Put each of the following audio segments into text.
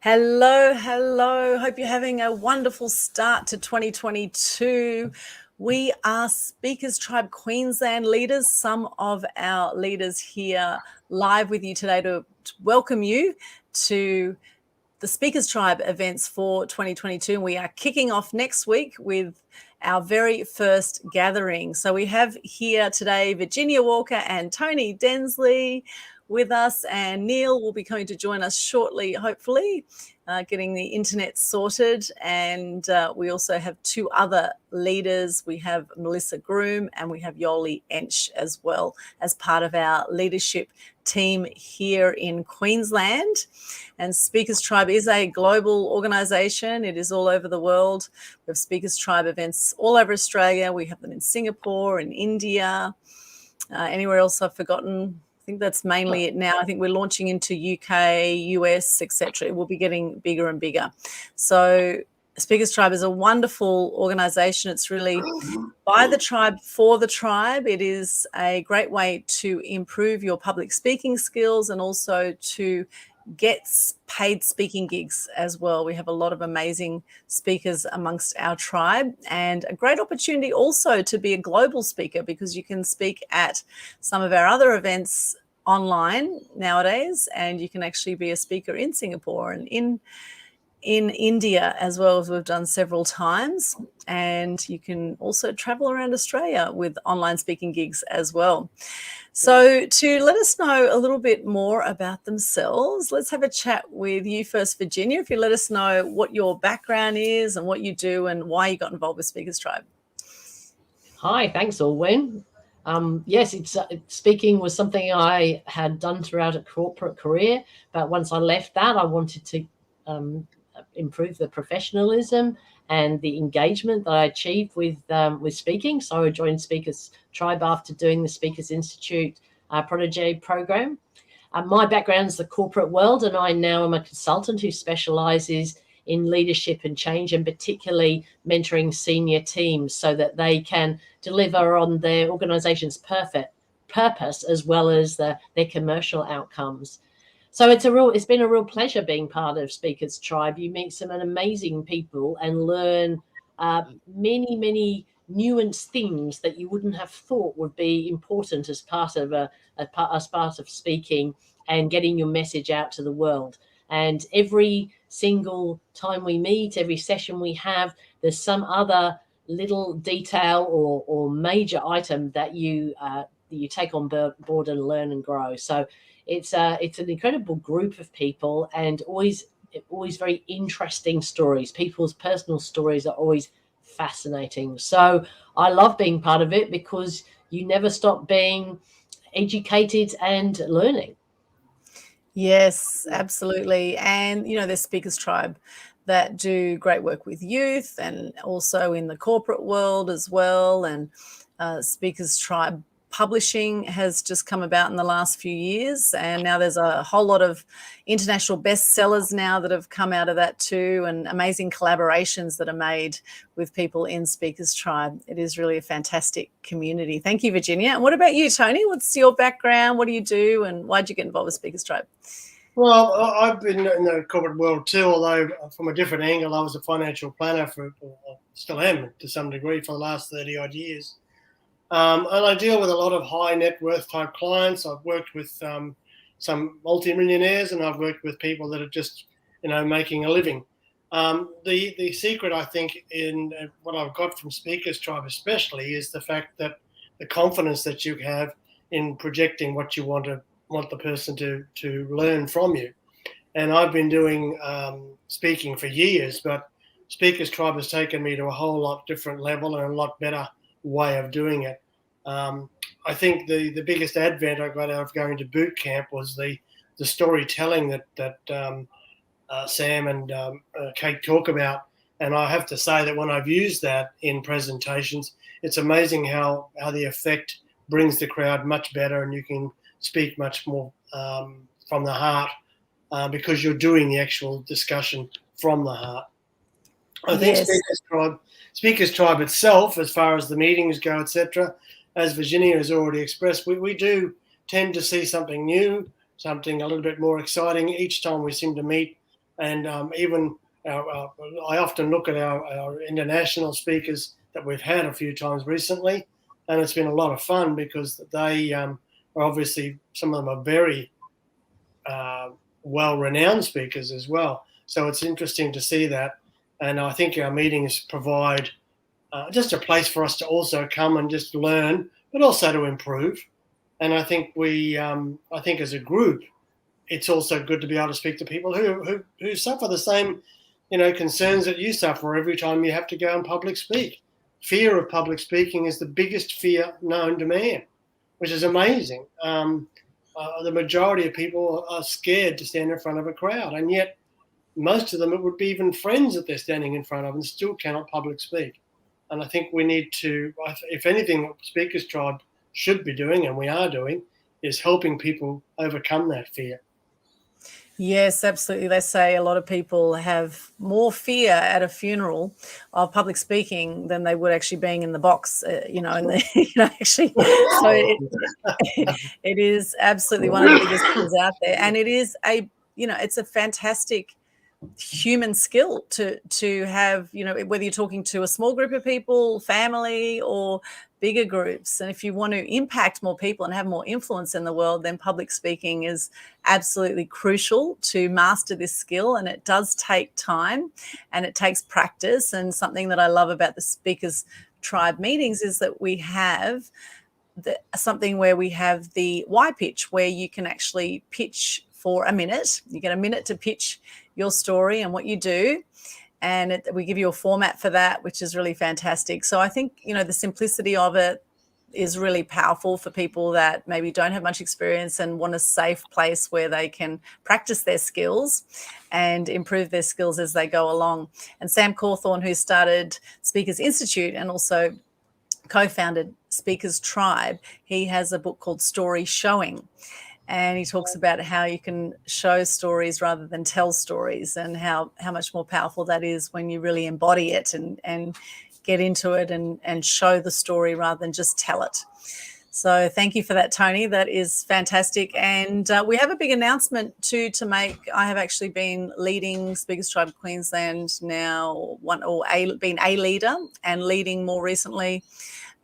Hello, hello. Hope you're having a wonderful start to 2022. We are Speakers Tribe Queensland leaders, some of our leaders here live with you today to welcome you to the Speakers Tribe events for 2022. And we are kicking off next week with our very first gathering. So we have here today Virginia Walker and Tony Densley with us, and Neil will be coming to join us shortly, hopefully, getting the internet sorted. And we also have two other leaders. We have Melissa Groom and we have Yoli Ench as well as part of our leadership team here in Queensland. And Speakers Tribe is a global organisation. It is all over the world. We have Speakers Tribe events all over Australia. We have them in Singapore, in India, anywhere else I've forgotten. I think that's mainly it now. I think we're launching into UK, US, etc. It will be getting bigger and bigger. So Speakers Tribe is a wonderful organisation. It's really by the tribe, for the tribe. It is a great way to improve your public speaking skills and also to get paid speaking gigs as well. We have a lot of amazing speakers amongst our tribe, and a great opportunity also to be a global speaker, because you can speak at some of our other events online nowadays, and you can actually be a speaker in Singapore and in India as well, as we've done several times. And you can also travel around Australia with online speaking gigs as well. So to let us know a little bit more about themselves, let's have a chat with you first, Virginia. If you let us know what your background is and what you do and why you got involved with Speakers Tribe. Hi, thanks, Alwyn. Yes, speaking was something I had done throughout a corporate career, but once I left that, I wanted to improve the professionalism and the engagement that I achieved with speaking. So I joined Speakers Tribe after doing the Speakers Institute Protege program. My background is the corporate world, and I now am a consultant who specialises in leadership and change, and particularly mentoring senior teams so that they can deliver on their organisation's purpose as well as their commercial outcomes. So it's been a real pleasure being part of Speakers Tribe. You meet some amazing people and learn many nuanced things that you wouldn't have thought would be important as part of speaking and getting your message out to the world. And every single time we meet, every session we have, there's some other little detail or major item that you take on board and learn and grow. So it's an incredible group of people, and always very interesting stories. People's personal stories are always fascinating. So I love being part of it because you never stop being educated and learning. Yes, absolutely. And, there's Speakers Tribe that do great work with youth and also in the corporate world as well. And Speakers Tribe publishing has just come about in the last few years, and now there's a whole lot of international bestsellers now that have come out of that too, and amazing collaborations that are made with people in Speakers Tribe. It is really a fantastic community. Thank you, Virginia. And what about you, Tony? What's your background? What do you do, and why did you get involved with Speakers Tribe? Well, I've been in the corporate world too, although from a different angle. I was a financial planner still am to some degree, for the last 30 odd years. And I deal with a lot of high net worth type clients. I've worked with some multimillionaires, and I've worked with people that are just, making a living. The secret, I think, in what I've got from Speakers Tribe especially, is the fact that the confidence that you have in projecting what you want the person to learn from you. And I've been doing speaking for years, but Speakers Tribe has taken me to a whole lot different level and a lot better way of doing it. I think the biggest advent I got out of going to boot camp was the storytelling that Sam and Kate talk about. And I have to say that when I've used that in presentations, it's amazing how the effect brings the crowd much better, and you can speak much more from the heart because you're doing the actual discussion from the heart. I think Speakers Tribe itself, as far as the meetings go, etc., as Virginia has already expressed, we do tend to see something new, something a little bit more exciting each time we seem to meet And even I often look at our international speakers that we've had a few times recently, and it's been a lot of fun because they are obviously, some of them are very well-renowned speakers as well. So it's interesting to see that. And I think our meetings provide just a place for us to also come and just learn, but also to improve. And I think I think as a group, it's also good to be able to speak to people who suffer the same, concerns that you suffer every time you have to go and public speak. Fear of public speaking is the biggest fear known to man, which is amazing. The majority of people are scared to stand in front of a crowd, and yet most of them, it would be even friends that they're standing in front of and still cannot public speak. And I think we need to, if anything, what Speakers Tribe should be doing, and we are doing, is helping people overcome that fear. Yes, absolutely. They say a lot of people have more fear at a funeral of public speaking than they would actually being in the box, actually. So it is absolutely one of the biggest things out there. And it is it's a fantastic human skill to have, whether you're talking to a small group of people, family, or bigger groups. And if you want to impact more people and have more influence in the world, then public speaking is absolutely crucial to master this skill. And it does take time and it takes practice. And something that I love about the Speakers Tribe meetings is that we have something where we have the Y pitch, where you can actually pitch for a minute. You get a minute to pitch your story and what you do. And we give you a format for that, which is really fantastic. So I think, the simplicity of it is really powerful for people that maybe don't have much experience and want a safe place where they can practice their skills and improve their skills as they go along. And Sam Cawthorn, who started Speakers Institute and also co-founded Speakers Tribe, he has a book called Story Showing. And he talks about how you can show stories rather than tell stories, and how much more powerful that is when you really embody it and get into it and show the story rather than just tell it. So thank you for that, Tony. That is fantastic. And we have a big announcement to make. I have actually been leading Speakers Tribe Queensland now, been a leader and leading more recently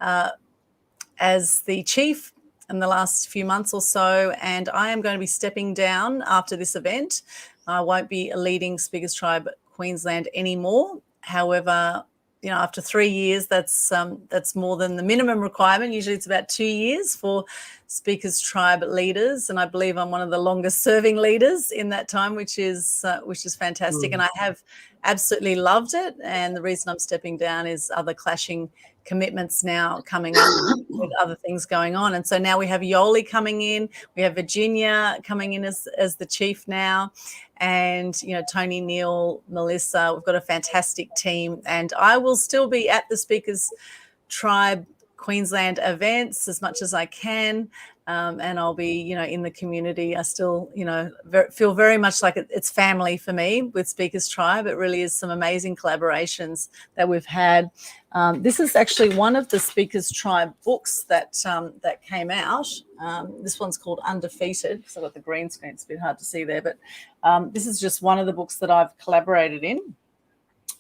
as the chief in the last few months or so, and I am going to be stepping down after this event. I won't be leading Speakers Tribe Queensland anymore. However, after 3 years, that's more than the minimum requirement. Usually it's about 2 years for Speakers Tribe leaders, and I believe I'm one of the longest serving leaders in that time, which is fantastic. And I have absolutely loved it. And the reason I'm stepping down is other clashing commitments now coming up with other things going on. And so now we have Yoli coming in, we have Virginia coming in as the chief now, and Tony, Neil, Melissa. We've got a fantastic team, and I will still be at the Speakers Tribe Queensland events as much as I can, and I'll be in the community. I still feel very much like it's family for me with Speakers Tribe. It really is some amazing collaborations that we've had. This is actually one of the Speakers Tribe books that came out. This one's called Undefeated, because I've got the green screen. It's a bit hard to see there, but this is just one of the books that I've collaborated in,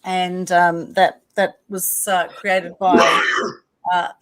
and that was created by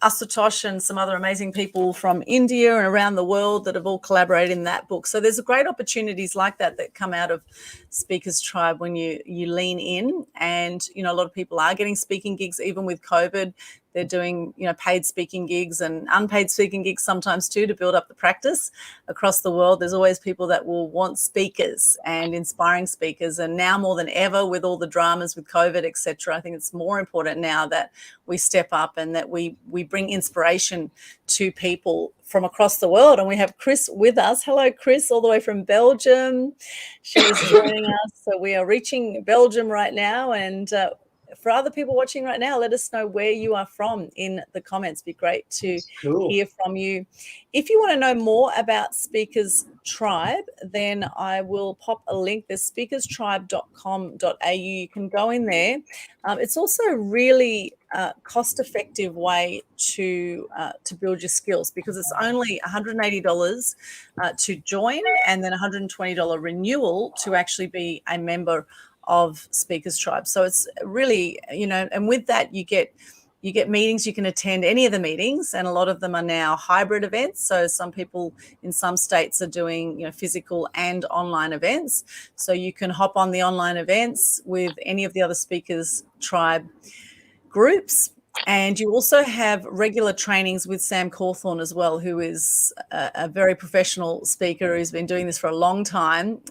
Asutosh and some other amazing people from India and around the world that have all collaborated in that book. So there's great opportunities like that come out of Speakers Tribe when you lean in. And, a lot of people are getting speaking gigs, even with COVID. They're doing, paid speaking gigs and unpaid speaking gigs sometimes too, to build up the practice across the world. There's always people that will want speakers and inspiring speakers. And now more than ever, with all the dramas with COVID, etc., I think it's more important now that we step up and that we bring inspiration to people from across the world. And we have Chris with us. Hello, Chris, all the way from Belgium. She is joining us. So we are reaching Belgium right now, and for other people watching right now, let us know where you are from in the comments. It'd be great to hear from you. If you want to know more about Speakers Tribe, then I will pop a link. There's speakerstribe.com.au. You can go in there. It's also a really cost-effective way to build your skills, because it's only $180 to join, and then $120 renewal to actually be a member of Speakers Tribe. So it's really, and with that you get meetings. You can attend any of the meetings, and a lot of them are now hybrid events. So some people in some states are doing, physical and online events. So you can hop on the online events with any of the other Speakers Tribe groups. And you also have regular trainings with Sam Cawthorn as well, who is a very professional speaker who's been doing this for a long time.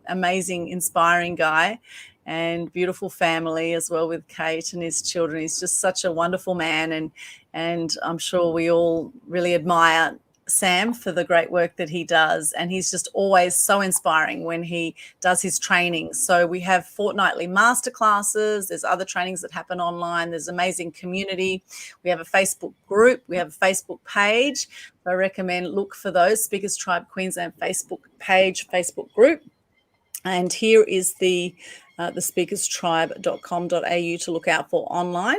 Amazing, inspiring guy, and beautiful family as well with Kate and his children. He's just such a wonderful man, and I'm sure we all really admire Sam for the great work that he does, and he's just always so inspiring when he does his training. So we have fortnightly masterclasses. There's other trainings that happen online. There's amazing community. We have a Facebook group. We have a Facebook page. So I recommend look for those, Speakers Tribe Queensland Facebook page, Facebook group. And here is the speakerstribe.com.au to look out for online.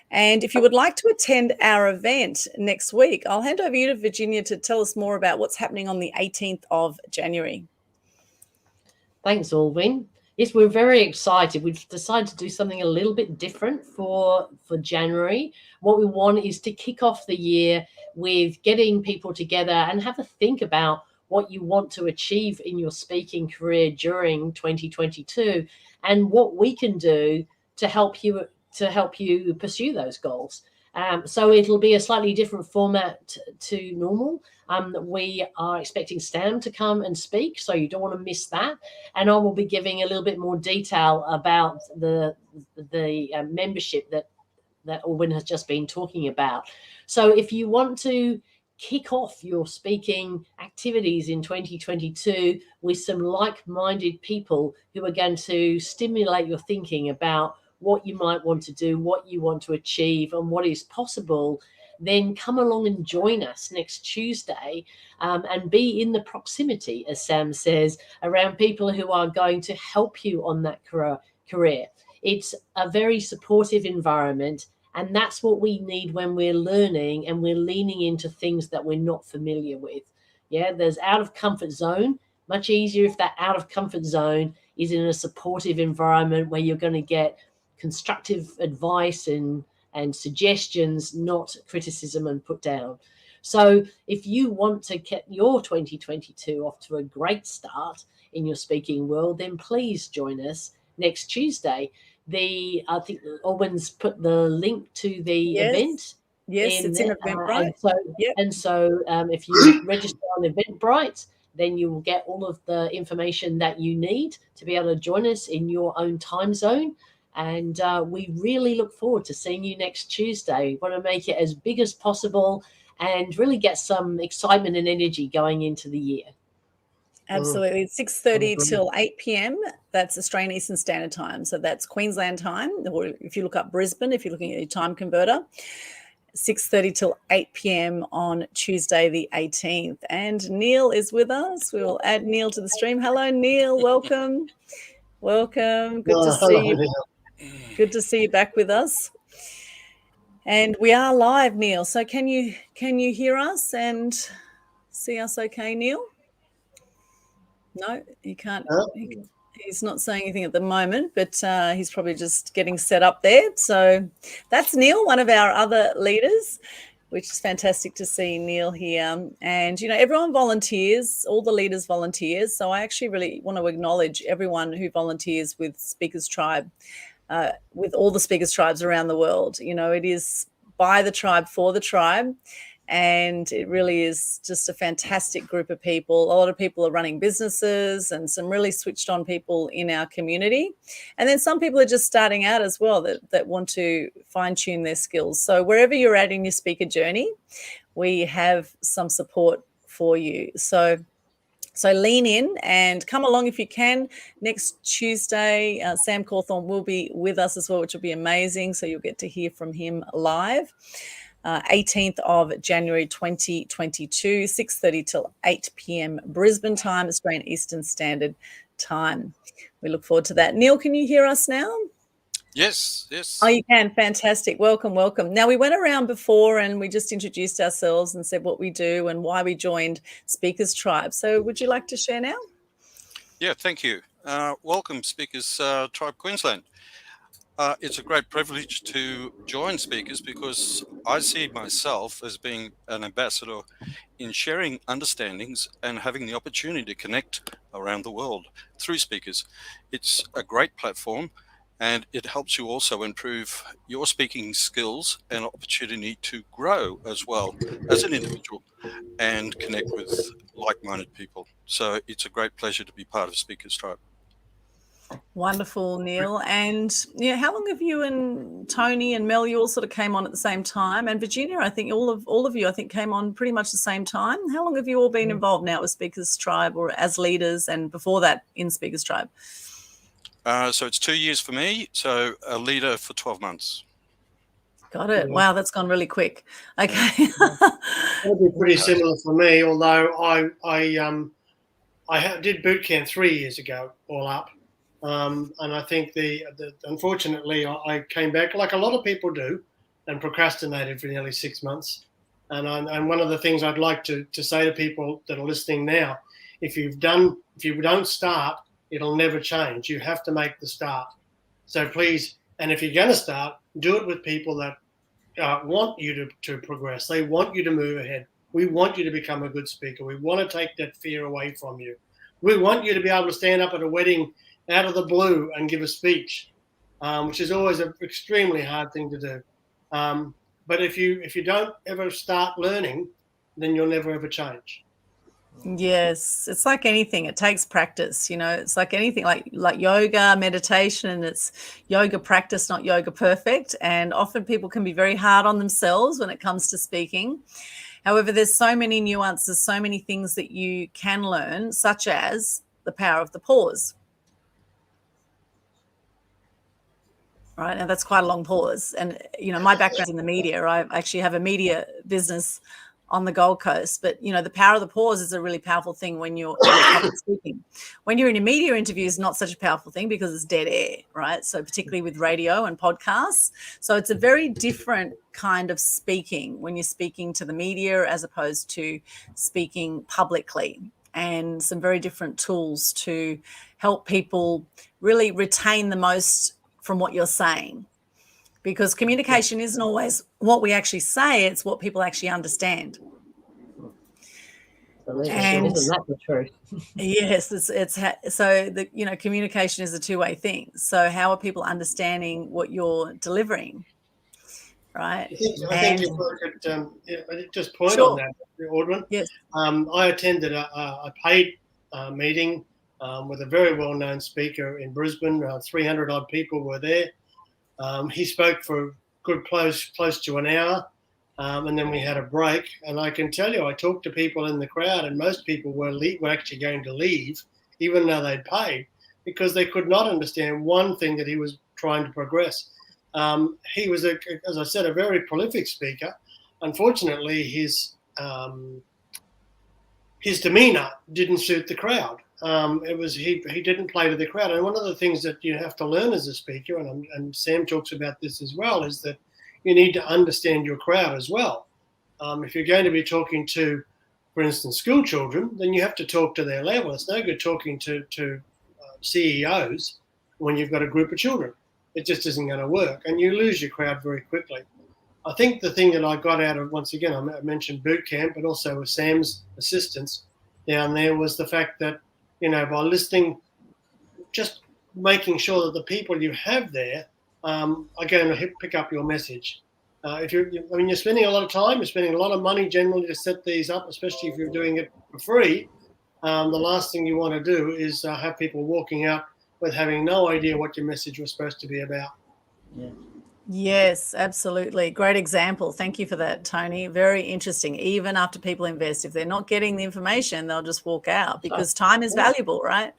And if you would like to attend our event next week, I'll hand over you to Virginia to tell us more about what's happening on the 18th of January. Thanks, Alwyn. Yes, we're very excited. We've decided to do something a little bit different for January. What we want is to kick off the year with getting people together and have a think about what you want to achieve in your speaking career during 2022, and what we can do to help you pursue those goals. So it'll be a slightly different format to normal. We are expecting Stam to come and speak, so you don't want to miss that. And I will be giving a little bit more detail about the membership that Alwyn has just been talking about. So if you want to kick off your speaking activities in 2022 with some like-minded people who are going to stimulate your thinking about what you might want to do, what you want to achieve, and what is possible, then come along and join us next Tuesday, and be in the proximity, as Sam says, around people who are going to help you on that career. It's a very supportive environment, and that's what we need when we're learning and we're leaning into things that we're not familiar with. Yeah, there's out of comfort zone. Much easier if that out of comfort zone is in a supportive environment where you're going to get constructive advice and suggestions, not criticism and put down. So if you want to get your 2022 off to a great start in your speaking world, then please join us next Tuesday. I think Alwyn's put the link to the event. Yes, it's in Eventbrite. And so if you register on Eventbrite, then you will get all of the information that you need to be able to join us in your own time zone. And we really look forward to seeing you next Tuesday. We want to make it as big as possible and really get some excitement and energy going into the year. Absolutely. It's 6:30 till 8 p.m. That's Australian Eastern Standard Time. So that's Queensland time. Or if you look up Brisbane, if you're looking at your time converter, 6:30 till 8 p.m. on Tuesday the 18th. And Neil is with us. We will add Neil to the stream. Hello, Neil. Welcome. Welcome. Good to see you. Good to see you back with us. And we are live, Neil. So can you hear us and see us okay, Neil? No, he can't. He's not saying anything at the moment, but he's probably just getting set up there. So that's Neil, one of our other leaders, which is fantastic to see Neil here. And, everyone volunteers, all the leaders volunteers. So I actually really want to acknowledge everyone who volunteers with Speakers Tribe, with all the Speakers Tribes around the world. It is by the tribe, for the tribe. And it really is just a fantastic group of people. A lot of people are running businesses and some really switched on people in our community. And then some people are just starting out as well that want to fine tune their skills. So wherever you're at in your speaker journey, we have some support for you. So So lean in and come along if you can. Next Tuesday, Sam Cawthorne will be with us as well, which will be amazing. So you'll get to hear from him live. 18th of January 2022, 6:30 till 8 p.m. Brisbane time, Australian Eastern Standard Time. We look forward to that. Neil, can you hear us now? Yes. Oh, you can. Fantastic. Welcome. Now, we went around before and we just introduced ourselves and said what we do and why we joined Speakers Tribe. So would you like to share now? Yeah, thank you. Welcome, Speakers Tribe Queensland. It's a great privilege to join Speakers because I see myself as being an ambassador in sharing understandings and having the opportunity to connect around the world through Speakers. It's a great platform and it helps you also improve your speaking skills and opportunity to grow as well as an individual and connect with like-minded people. So it's a great pleasure to be part of Speakers Tribe. Wonderful, Neil. And how long have you and Tony and Mel, you all sort of came on at the same time? And Virginia, I think all of you, I think, came on pretty much the same time. How long have you all been involved now with Speakers Tribe or as leaders and before that in Speakers Tribe? So it's 2 years for me, so a leader for 12 months. Got it. Wow, that's gone really quick. Okay. It'll be pretty similar for me, although I did boot camp 3 years ago, all up. And I think unfortunately I came back like a lot of people do and procrastinated for nearly 6 months. And one of the things I'd like to say to people that are listening now, if you don't start, it'll never change. You have to make the start. So please, and if you're going to start, do it with people that want you to progress. They want you to move ahead. We want you to become a good speaker. We want to take that fear away from you. We want you to be able to stand up at a wedding out of the blue and give a speech, which is always an extremely hard thing to do. But if you don't ever start learning, then you'll never ever change. Yes, it's like anything. It takes practice. It's like anything, like yoga, meditation, and it's yoga practice, not yoga perfect. And often people can be very hard on themselves when it comes to speaking. However, there's so many nuances, so many things that you can learn, such as the power of the pause. Right. And that's quite a long pause. And, my background's in the media. I actually have a media business on the Gold Coast. But, the power of the pause is a really powerful thing when you're public speaking. When you're in a media interview, it's not such a powerful thing because it's dead air, right? So particularly with radio and podcasts. So it's a very different kind of speaking when you're speaking to the media as opposed to speaking publicly. And some very different tools to help people really retain the most from what you're saying, because communication isn't always what we actually say, it's what people actually understand. And isn't that the truth? Yes, so communication is a two-way thing. So how are people understanding what you're delivering, right? I think if I could just point Sure. on that, Audrey. Yes. I attended a paid meeting with a very well-known speaker in Brisbane. 300 odd people were there. He spoke for good close to an hour, and then we had a break. And I can tell you, I talked to people in the crowd, and most people were actually going to leave, even though they'd paid, because they could not understand one thing that he was trying to progress. He was, as I said, a very prolific speaker. Unfortunately, his demeanour didn't suit the crowd. He didn't play to the crowd. And one of the things that you have to learn as a speaker, and Sam talks about this as well, is that you need to understand your crowd as well. If you're going to be talking to, for instance, school children, then you have to talk to their level. It's no good talking to CEOs when you've got a group of children. It just isn't going to work, and you lose your crowd very quickly. I think the thing that I got out of, once again, I mentioned boot camp, but also with Sam's assistance down there, was the fact that, by listening, just making sure that the people you have there are going to pick up your message. You're spending a lot of time, you're spending a lot of money generally to set these up, especially if you're doing it for free. The last thing you want to do is have people walking out with having no idea what your message was supposed to be about. Yeah. Yes, absolutely. Great example. Thank you for that, Tony. Very interesting. Even after people invest, if they're not getting the information, they'll just walk out because time is valuable, right?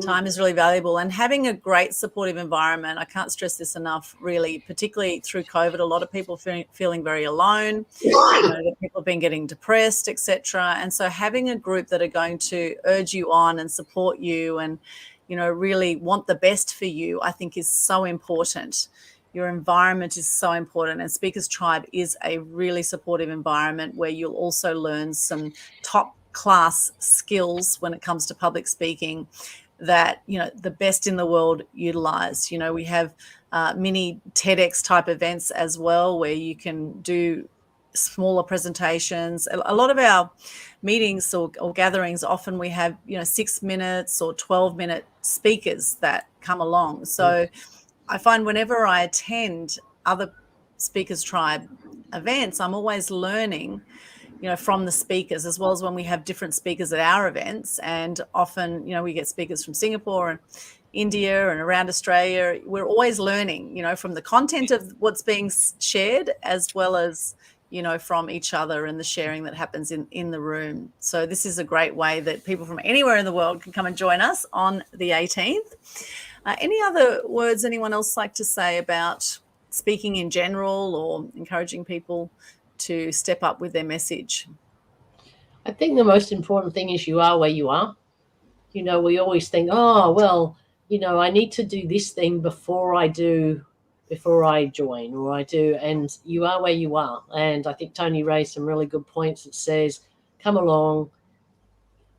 Time is really valuable. And having a great supportive environment, I can't stress this enough, really, particularly through COVID, a lot of people feeling very alone. People have been getting depressed, etc. And so having a group that are going to urge you on and support you and, really want the best for you, I think is so important. Your environment is so important, and Speakers Tribe is a really supportive environment where you'll also learn some top class skills when it comes to public speaking that the best in the world utilize. We have mini TEDx type events as well where you can do smaller presentations. A lot of our meetings or gatherings, often we have 6 minutes or 12-minute speakers that come along. So I find whenever I attend other Speakers Tribe events, I'm always learning, from the speakers, as well as when we have different speakers at our events. And often, we get speakers from Singapore and India and around Australia. We're always learning, from the content of what's being shared, as well as, from each other and the sharing that happens in the room. So this is a great way that people from anywhere in the world can come and join us on the 18th. Any other words anyone else like to say about speaking in general or encouraging people to step up with their message? I think the most important thing is you are where you are. We always think, oh, well, I need to do this thing before I join or I do. And you are where you are. And I think Tony raised some really good points that says, come along,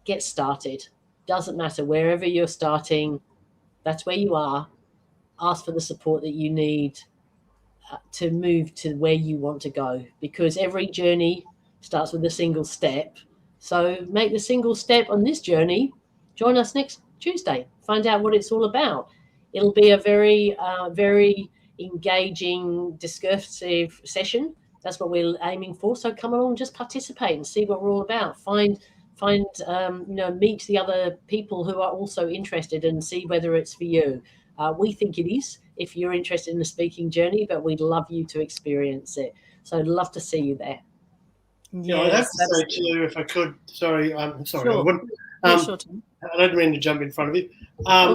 get started. Doesn't matter wherever you're starting. That's where you are. Ask for the support that you need to move to where you want to go, because every journey starts with a single step. So make the single step on this journey. Join us next Tuesday. Find out what it's all about. It'll be a very, very engaging, discursive session. That's what we're aiming for. So come along, just participate and see what we're all about. Meet the other people who are also interested and see whether it's for you. We think it is if you're interested in the speaking journey, but we'd love you to experience it. So I'd love to see you there. Yeah, I'd have to say too, if I could. Sorry, I'm sorry. Sure. I wouldn't. I don't mean to jump in front of you. I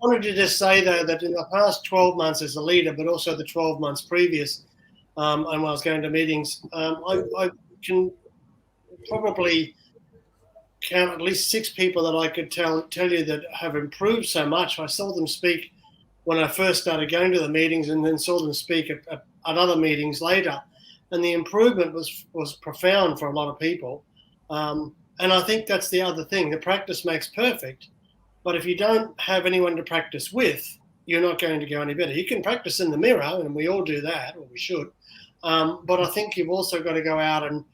wanted to just say though that in the past 12 months as a leader, but also the 12 months previous, and when I was going to meetings, I can probably count at least 6 people that I could tell you that have improved so much. I saw them speak when I first started going to the meetings, and then saw them speak at other meetings later. And the improvement was profound for a lot of people. And I think that's the other thing. The practice makes perfect. But if you don't have anyone to practice with, you're not going to go any better. You can practice in the mirror, and we all do that, or we should. But I think you've also got to go out and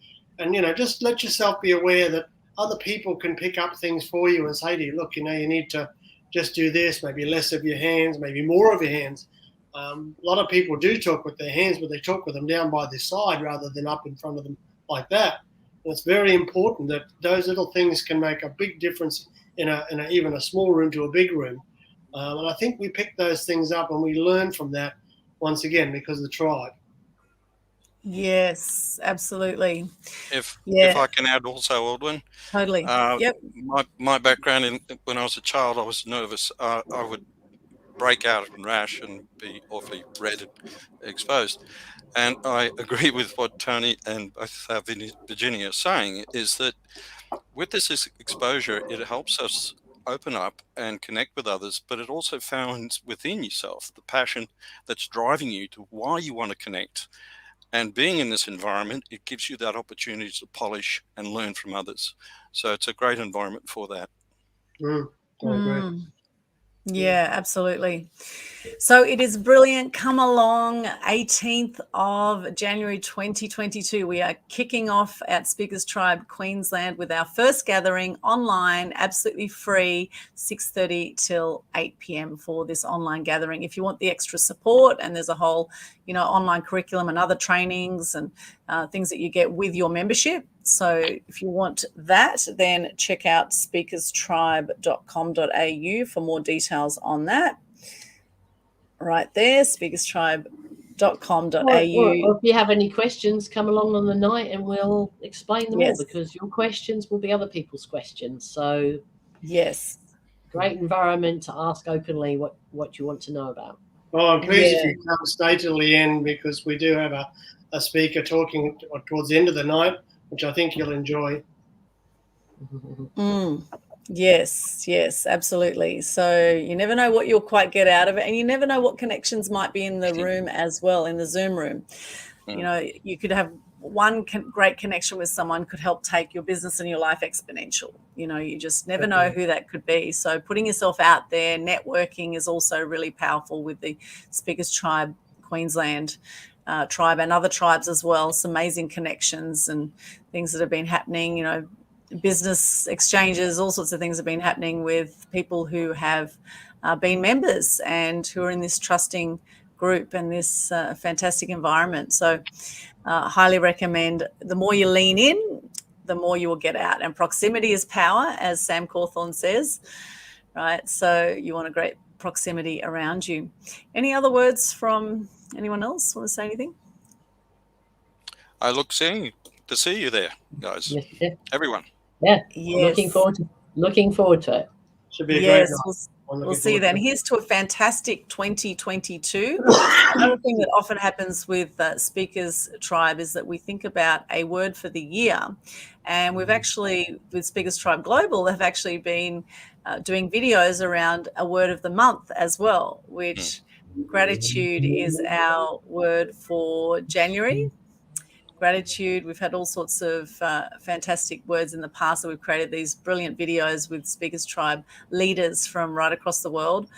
just let yourself be aware that other people can pick up things for you and say to you, look, you need to just do this, maybe less of your hands, maybe more of your hands. A lot of people do talk with their hands, but they talk with them down by their side rather than up in front of them like that. And it's very important that those little things can make a big difference in even a small room to a big room. And I think we pick those things up and we learn from that once again because of the tribe. Yes, absolutely. If I can add also, Aldwin. Totally. Yep. My background when I was a child, I was nervous. I would break out in rash and be awfully red and exposed. And I agree with what Tony and both Virginia are saying, is that with this exposure, it helps us open up and connect with others, but it also finds within yourself the passion that's driving you to why you want to connect. And being in this environment, it gives you that opportunity to polish and learn from others. So it's a great environment for that. Great. Yeah, absolutely. So it is brilliant. Come along, 18th of January 2022. We are kicking off at Speakers Tribe Queensland with our first gathering online, absolutely free, 6:30 till 8 p.m. for this online gathering. If you want the extra support, and there's a whole, online curriculum and other trainings and things that you get with your membership. So if you want that, then check out speakerstribe.com.au for more details on that. Right there, Speakers Tribe Or if you have any questions, come along on the night and we'll explain them all, Yes. because your questions will be other people's questions. So Yes. great environment to ask openly what you want to know about. Oh, I'm pleased if you come stay till the end, because we do have a speaker talking towards the end of the night, which I think you'll enjoy. Yes, absolutely. So you never know what you'll quite get out of it, and you never know what connections might be in the room as well, in the Zoom room. You know, you could have one great connection with someone could help take your business and your life exponential. You know, you just never know who that could be. So putting yourself out there, networking is also really powerful with the Speakers Tribe Queensland tribe and other tribes as well. Some amazing connections and things that have been happening, you know, business exchanges, all sorts of things have been happening with people who have been members and who are in this trusting group and this fantastic environment. So highly recommend. The more you lean in, the more you will get out. And proximity is power, as Sam Cawthorn says, right? So you want a great proximity around you. Any other words from anyone else? Want to say anything? I look to see you there, guys. Yeah. Everyone. Yeah. Yes. Looking forward to it. Should be a great Yes, night. we'll see you then. Here's to a fantastic 2022. Another thing that often happens with Speakers Tribe is that we think about a word for the year. And we've actually, with Speakers Tribe Global, have actually been doing videos around a word of the month as well, which gratitude is our word for January. Gratitude. We've had all sorts of fantastic words in the past that we've created these brilliant videos with Speakers Tribe leaders from right across the world.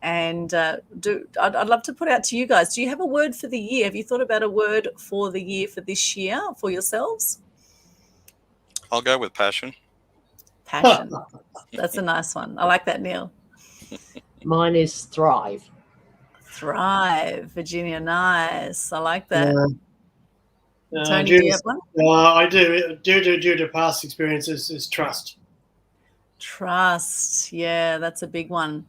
And I'd love to put out to you guys, do you have a word for the year? Have you thought about a word for the year for this year for yourselves? I'll go with passion. Passion. That's a nice one. I like that, Neil. Mine is thrive. Thrive. Virginia, nice. I like that. Tony, due do you have one? I do. Due to past experiences, is trust. Trust. Yeah, that's a big one.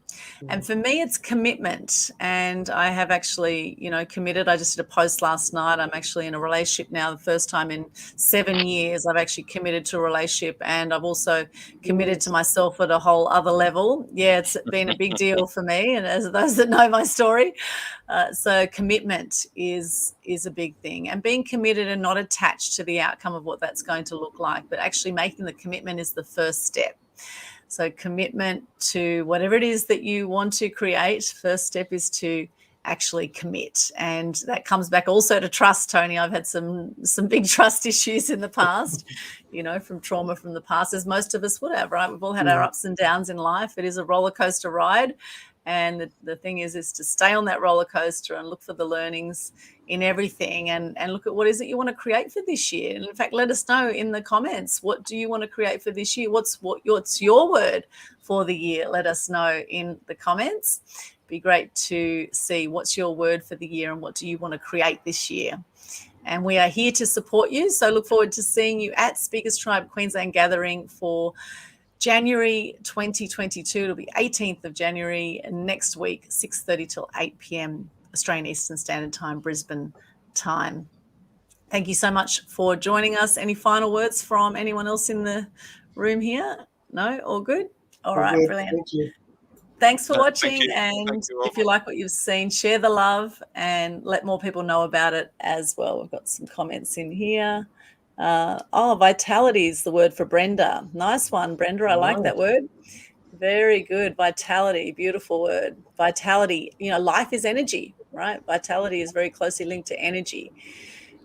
And for me, it's commitment. And I have actually, you know, committed. I just did a post last night. I'm actually in a relationship now, the first time in 7 years. I've actually committed to a relationship, and I've also committed to myself at a whole other level. Yeah, it's been a big deal for me. And as those that know my story, so commitment is a big thing, and being committed and not attached to the outcome of what that's going to look like, but actually making the commitment is the first step. So commitment to whatever it is that you want to create, first step is to actually commit. And that comes back also to trust, Tony. I've had some big trust issues in the past, you know, from trauma from the past, as most of us would have, right? We've all had our ups and downs in life. It is a roller coaster ride. And the thing is to stay on that roller coaster and look for the learnings in everything, and look at what is it you want to create for this year. And in fact, let us know in the comments, what do you want to create for this year? What's your word for the year? Let us know in the comments. Be great to see what's your word for the year and what do you want to create this year. And we are here to support you. So look forward to seeing you at Speakers Tribe Queensland Gathering for January 2022. It'll be 18th of January next week, 6:30 till 8 p.m. Australian Eastern Standard Time, Brisbane time. Thank you so much for joining us. Any final words from anyone else in the room here? No? All good? All right, brilliant. Thank you. Thanks for watching. Thank you. And Thank you, if you like what you've seen, share the love and let more people know about it as well. We've got some comments in here. Vitality is the word for Brenda. Nice one, Brenda. I like that word. Very good. Vitality, beautiful word. Vitality, you know, life is energy, right? Vitality is very closely linked to energy.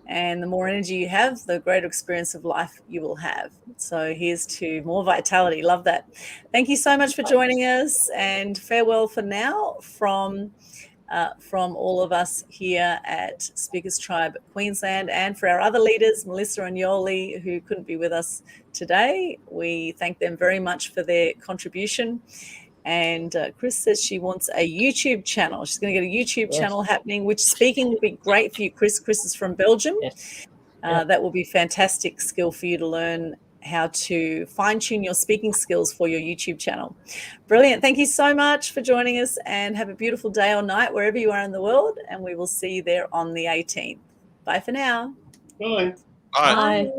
And the more energy you have, the greater experience of life you will have. So here's to more vitality. Love that. Thank you so much for joining us, and farewell for now from all of us here at Speakers Tribe Queensland, and for our other leaders, Melissa and Yoli, who couldn't be with us today. We thank them very much for their contribution. And Chris says she wants a YouTube channel. She's going to get a YouTube channel happening, which speaking will be great for you, Chris. Chris is from Belgium. That will be fantastic skill for you to learn how to fine-tune your speaking skills for your YouTube channel. Brilliant. Thank you so much for joining us, and have a beautiful day or night wherever you are in the world, and we will see you there on the 18th. Bye for now. Bye. Bye. Bye.